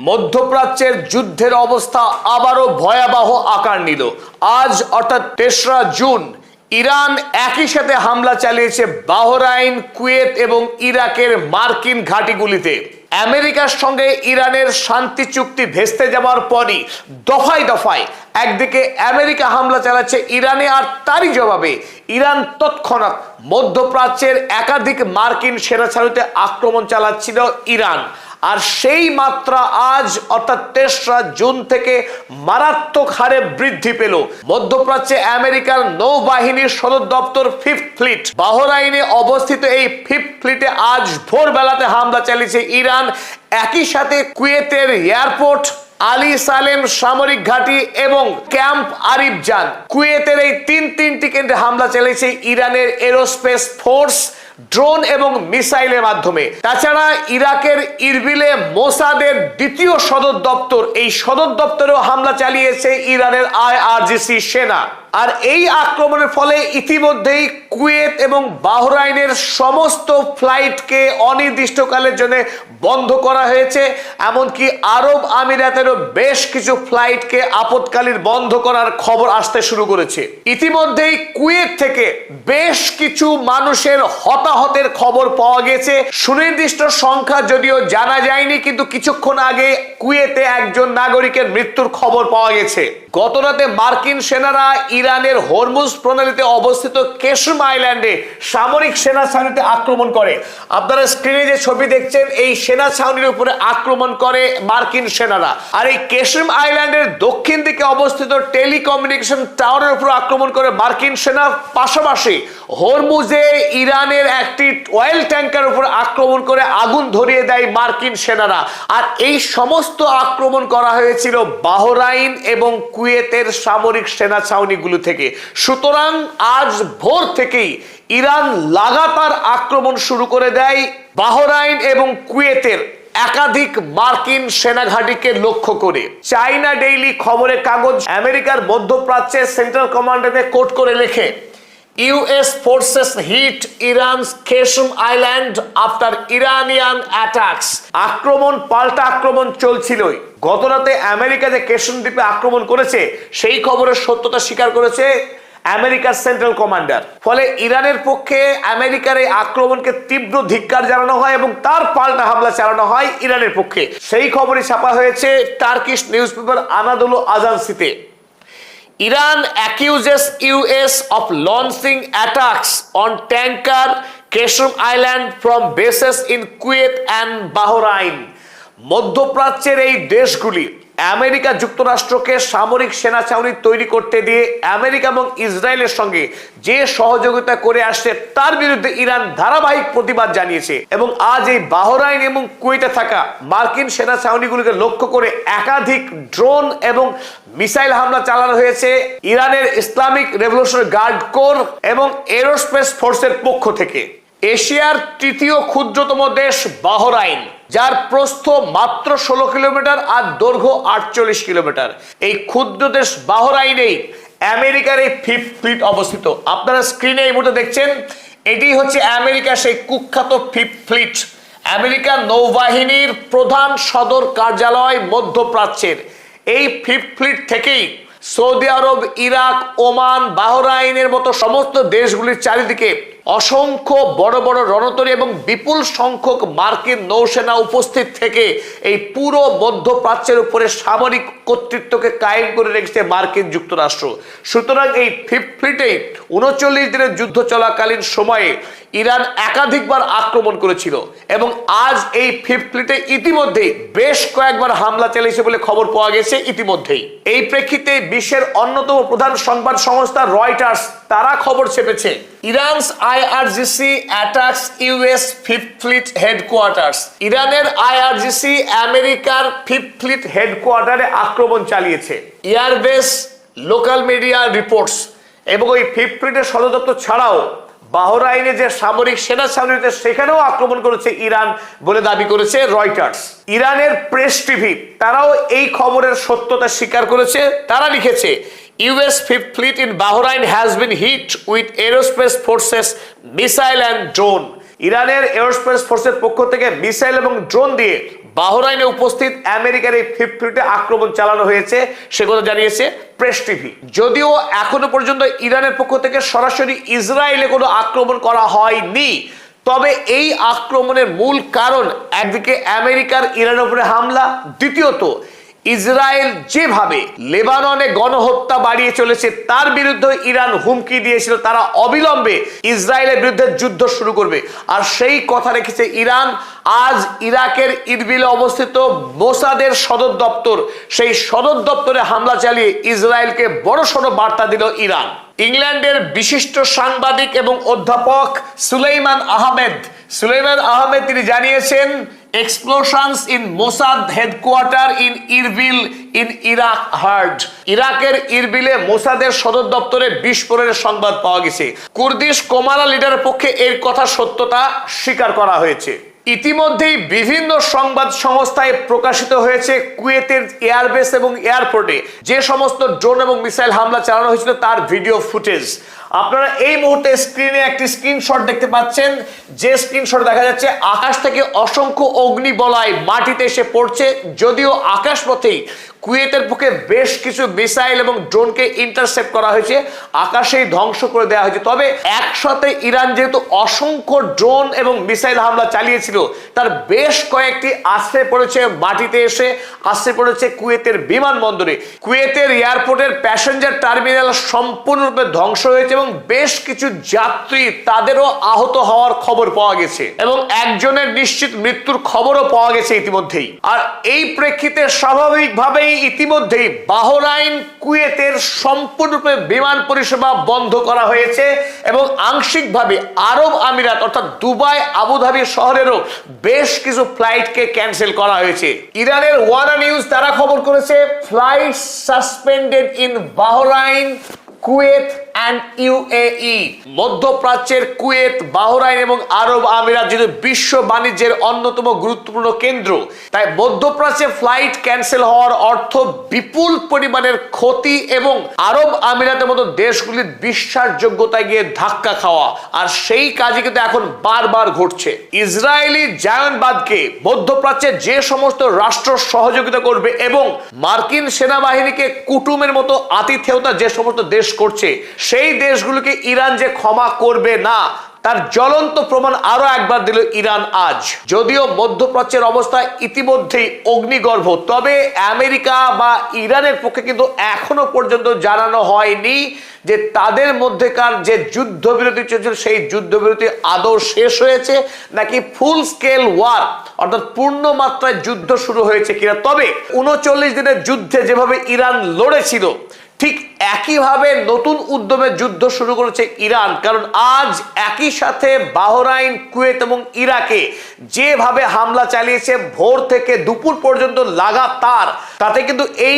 মধ্যপ্রাচ্যের যুদ্ধের অবস্থা আবারও ভয়াবহ আকার নিল। আজ অর্থাৎ ৩রা জুন ইরান একই সাথে হামলা চালিয়েছে বাহরাইন, কুয়েত এবং ইরাকের মার্কিন ঘাঁটিগুলিতে। আমেরিকার সঙ্গে ইরানের শান্তি চুক্তি ভেস্তে যাওয়ার পরই দফায় দফায় একদিকে আমেরিকা হামলা চালাচ্ছে ইরানে, আর তারই জবাবে ইরান তৎক্ষণাৎ মধ্যপ্রাচ্যের একাধিক মার্কিন সেনা ছাউনিতে আক্রমণ চালাচ্ছিল ইরান। আর সেই মাত্রা আজ অর্থাৎ ৩রা জুন থেকে মারাত্মক হারে বৃদ্ধি পেল। মধ্যপ্রাচ্যে আমেরিকার নৌবাহিনীর সদর দপ্তর 5th ফ্লিট বাহরাইনে অবস্থিত এই 5th ফ্লিটে আজ ভোরবেলাতে হামলা চালিয়েছে ইরান। একই সাথে কুয়েতের এয়ারপোর্ট, আলী সালেম সামরিক ঘাঁটি এবং ক্যাম্প আরিফজান, কুয়েতের এই তিনটি কেন্দ্রে হামলা চালিয়েছে ইরানের এরোস্পেস ফোর্স ড্রোন এবং মিসাইলের মাধ্যমে। তাছাড়া ইরাকের ইরবিলে মোসাদের দ্বিতীয় সদর দপ্তর, এই সদর দপ্তরেও হামলা চালিয়েছে ইরানের IRGC সেনা। আর এই আক্রমণের ফলে ইতিমধ্যেই কুয়েত এবং বাহরাইনের সমস্ত ফ্লাইটকে অনির্দিষ্টকালের জন্য বন্ধ করা হয়েছে। এমনকি আরব আমিরাতেরও বেশ কিছু ফ্লাইটকে আপৎকালীন বন্ধ করার খবর আসতে শুরু করেছে। ইতিমধ্যেই কুয়েত থেকে বেশ কিছু মানুষের হতাহতের খবর পাওয়া গেছে। সুনির্দিষ্ট সংখ্যা যদিও জানা যায়নি, কিন্তু কিছুক্ষণ আগে কুয়েতে একজন নাগরিকের মৃত্যুর খবর পাওয়া গেছে। গতরাতে মার্কিন সেনারা ইরানের হরমুজ প্রণালীতে অবস্থিত কেশম আইল্যান্ডে সামরিক সেনা ছাউনিতে আক্রমণ করে। আপনারা স্ক্রিনে যে ছবি দেখছেন, এই সেনা ছাউনির উপরে আক্রমণ করে মার্কিন সেনারা। আর এই কেশম আইল্যান্ডের দক্ষিণ দিকে অবস্থিত টেলিকমিউনিকেশন টাওয়ারের উপর আক্রমণ করে মার্কিন সেনা। পাশাপাশি হরমুজে ইরানের একটি অয়েল ট্যাঙ্কার উপর আক্রমণ করে আগুন ধরিয়ে দেয় মার্কিন সেনারা। আর এই সমস্ত আক্রমণ করা হয়েছিল বাহরাইন এবং কুয়েতের সামরিক সেনা ছাউনিগুলো থেকে। সুতরাং আজ ভোর থেকেই ইরান লাগাতার আক্রমণ শুরু করে দেয় বাহরাইন এবং কুয়েতের একাধিক মার্কিন সেনা ঘাঁটিকে লক্ষ্য করে। চাইনা ডেইলি খবরের কাগজ আমেরিকার মধ্যপ্রাচ্যের সেন্ট্রাল কমান্ডারে কোট করে লেখে, US forces hit Iran's Qasem Island after Iranian attacks. আক্রমণ পাল্টা আক্রমণ চলছিলই। গতরাতে আমেরিকা যে কেশম দ্বীপে আক্রমণ করেছে সেই খবরের সত্যতা স্বীকার করেছে আমেরিকার সেন্ট্রাল কমান্ডার। ফলে ইরানের পক্ষে আমেরিকার এই আক্রমণকে তীব্র ধিক্কার জানানো হয় এবং তার পাল্টা হামলা চালানো হয় ইরানের পক্ষে। সেই খবরই ছাপা হয়েছে টার্কিশ নিউজপেপার আনাদোলু আজান্সিতে। Iran accuses US of launching attacks on tanker Qasem Island from bases in Kuwait and Bahrain. মধ্যপ্রাচ্যের এই দেশগুলি আমেরিকা যুক্তরাষ্ট্রকে সামরিক সেনা ছাউনি তৈরি করতে দিয়ে আমেরিকা এবং ইসরায়েলের সঙ্গে যে সহযোগিতা করে আসছে তার বিরুদ্ধে ইরান ধারাবাহিক প্রতিবাদ জানিয়েছে। এবং আজ এই বাহরাইন এবং কুয়েতে থাকা মার্কিন সেনা ছাউনিগুলিকে লক্ষ্য করে একাধিক ড্রোন এবং মিসাইল হামলা চালানো হয়েছে ইরানের ইসলামিক রেভলিউশনারি গার্ড কোর এবং এরোস্পেস ফোর্সের পক্ষ থেকে। এশিয়ার তৃতীয় ক্ষুদ্রতম দেশ বাহরাইন, যার প্রস্থ মাত্র 16 কিলোমিটার আর দৈর্ঘ্য 48 কিলোমিটার। এই ক্ষুদ্র দেশ বাহরাইনেই আমেরিকার এই 5th ফ্লিট অবস্থিত। আপনারা স্ক্রিনে এই মুহূর্তে দেখছেন, এটি হচ্ছে আমেরিকার সেই কুখ্যাত 5th ফ্লিট। আমেরিকার নৌবাহিনীর প্রধান সদর কার্যালয় মধ্যপ্রাচ্যের। এই 5th ফ্লিট থেকেই সৌদি আরব, ইরাক, ওমান, বাহরাইনের মতো সমস্ত দেশগুলির চারিদিকে অসংখ্য বড় বড় রণতরী এবং বিপুল সংখ্যক মার্কিন নৌসেনা উপস্থিত থেকে এই পুরো মধ্যপ্রাচ্যের উপরে সামরিক কর্তৃত্বকে কায়েম করে রেখেছে মার্কিন যুক্তরাষ্ট্র। সুতরাং এই 5th ফ্লিটেই 39 দিনের যুদ্ধ চলাকালীন সময়ে ইরান একাধিকবার আক্রমণ করেছিল এবং আজ এই 5th ফ্লিটে ইতিমধ্যেই বেশ কয়েকবার হামলা চালিয়েছে বলে খবর পাওয়া গেছে ইতিমধ্যেই। এই প্রেক্ষিতে বিশ্বের অন্যতম প্রধান সংবাদ সংস্থা রয়টার্স তারা খবর ছেপেছে, Iran's IRGC attacks US 5th fleet headquarters. ইরানের IRGC আমেরিকার 5th ফ্লিট হেডকোয়ার্টারে আক্রমণ চালিয়েছে। এয়ারবেস, লোকাল মিডিয়া রিপোর্টস এবং ওই 5th ফ্লিটের সদর দপ্তর ছাড়াও বাহরাইনে যে সামরিক সেনা ছাউনি সেখানেও আক্রমণ করেছে ইরান বলে দাবি করেছে রয়টার্স। ইরানের প্রেস টিভি তারাও এই খবরের সত্যতা স্বীকার করেছে। তারা লিখেছে, US 5th fleet in Bahrain has been hit with aerospace forces missile and drone. ইরানের এরোস্পেস ফোর্সের পক্ষ থেকে মিসাইল এবং ড্রোন দিয়ে বাহরাইনে উপস্থিত আমেরিকার এই ফিফথ ফ্লিটে আক্রমণ চালানো হয়েছে, সে কথা জানিয়েছে প্রেস টিভি। যদিও এখনো পর্যন্ত ইরানের পক্ষ থেকে সরাসরি ইসরায়েলে কোনো আক্রমণ করা হয়নি, তবে এই আক্রমণের মূল কারণ একদিকে আমেরিকার ইরানের উপরে হামলা, দ্বিতীয়ত ইসরায়েল যেভাবে লেবাননে গণহত্যা বাড়িয়ে চলেছে তার বিরুদ্ধে ইরান হুমকি দিয়েছিল তারা অবিলম্বে ইসরায়েলের বিরুদ্ধে যুদ্ধ শুরু করবে। আর সেই কথা রেখেছে ইরান। আজ ইরাকের ইরবিলে অবস্থিত মোসাদের সদর দপ্তর, সেই সদর দপ্তরে হামলা চালিয়ে ইসরায়েলকে বড়সড় বার্তা দিল ইরান। ইংল্যান্ডের বিশিষ্ট সাংবাদিক এবং অধ্যাপক সুলাইমান আহমেদ তিনি জানিয়েছেন, explosions in Mossad headquarter in Erbil in Iraq heard। ইরাকের ইরবিলে মোসাদের সদর দপ্তরে বিস্ফোরণের সংবাদ পাওয়া গেছে। কুর্দিশ কোমালা লিডারের পক্ষে এর কথা সত্যতা স্বীকার করা হয়েছে। ইতিমধ্যেই বিভিন্ন সংবাদ সংস্থায় প্রকাশিত হয়েছে কুয়েতের এয়ারবেস এবং এয়ারপোর্টে যে সমস্ত ড্রোন এবং মিসাইল হামলা চালানো হয়েছিল তার ভিডিও ফুটেজ। আপনারা এই মুহূর্তে স্ক্রিনে একটি স্ক্রিনশট দেখতে পাচ্ছেন, যে স্ক্রিনশট দেখা যাচ্ছে আকাশ থেকে অসংখ্য অগ্নিবলয় মাটিতে এসে পড়ছে। যদিও আকাশপথেই কুয়েতের পক্ষে বেশ কিছু মিসাইল এবং ড্রোনকে ইন্টারসেপ্ট করা হয়েছে, আকাশেই ধ্বংস করে দেওয়া হয়েছে। তবে একসাথে ইরান যেহেতু অসংখ্য ড্রোন এবং মিসাইল হামলা চালিয়েছিল, তার বেশ কয়েকটি আশ্রয় পড়েছে মাটিতে এসে, আশ্রয় পড়েছে কুয়েতের বিমানবন্দরে। কুয়েতের এয়ারপোর্টের প্যাসেঞ্জার টার্মিনাল সম্পূর্ণরূপে ধ্বংস হয়েছে এবং বেশ কিছু যাত্রী তাদেরও আহত হওয়ার খবর পাওয়া গেছে এবং একজনের নিশ্চিত মৃত্যুর খবরও পাওয়া গেছে ইতিমধ্যেই। আর এই প্রেক্ষিতে স্বাভাবিকভাবেই ইতিমধ্যেই বাহরাইন কুয়েতের সম্পূর্ণরূপে বিমান পরিষেবা বন্ধ করা হয়েছে এবং আংশিকভাবে আরব আমিরাত অর্থাৎ দুবাই, আবুধাবি শহরেরও বেশ কিছু ফ্লাইটকে ক্যান্সেল করা হয়েছে। ইরানের ওয়ানা নিউজ তারা খবর করেছে, flight suspended in Bahrain, Kuwait and UAE। মধ্যপ্রাচ্যের কুয়েত, বাহরাইন এবং আরব আমিরাত যেহেতু বিশ্ব বাণিজ্যের অন্যতম গুরুত্বপূর্ণ কেন্দ্র, তাই মধ্যপ্রাচ্যে ফ্লাইট ক্যান্সেল হওয়ার অর্থ বিপুল পরিমাণের ক্ষতি এবং আরব আমিরাতের মতো দেশগুলির বিশ্বাসযোগ্যতায় গিয়ে ধাক্কা খাওয়া। আর সেই কাজই কিন্তু এখন বারবার ঘটছে। ইসরায়েলি জায়নবাদকে মধ্যপ্রাচ্যে যে সমস্ত রাষ্ট্র সহযোগিতা করবে এবং মার্কিন সেনাবাহিনীকে কুটুমের মতো আতিথেয়তা যে সমস্ত দেশ করছে, সেই দেশগুলোকে ইরান যে ক্ষমা করবে না তার জ্বলন্ত প্রমাণ আরো একবার দিল ইরান আজ। যদিও মধ্যপ্রাচ্যের অবস্থা ইতিমধ্যেই অগ্নিগর্ভ, তবে আমেরিকা বা ইরানের পক্ষে কিন্তু এখনো পর্যন্ত জানানো হয়নি যে তাদের মধ্যেকার যে যুদ্ধবিরতি চলছিল সেই যুদ্ধবিরতি আদৌ শেষ হয়েছে নাকি ফুল স্কেল ওয়ার অর্থাৎ পূর্ণ মাত্রায় যুদ্ধ শুরু হয়েছে কিনা। তবে 39 দিনের যুদ্ধে যেভাবে ইরান লড়েছিল, ঠিক একইভাবে নতুন উদ্যমে যুদ্ধ শুরু করেছে ইরান। কারণ আজ একই সাথে বাহরাইন, কুয়েত এবং ইরাকে যেভাবে হামলা চালিয়েছে ভোর থেকে দুপুর পর্যন্ত লাগাতার, তাতে কিন্তু এই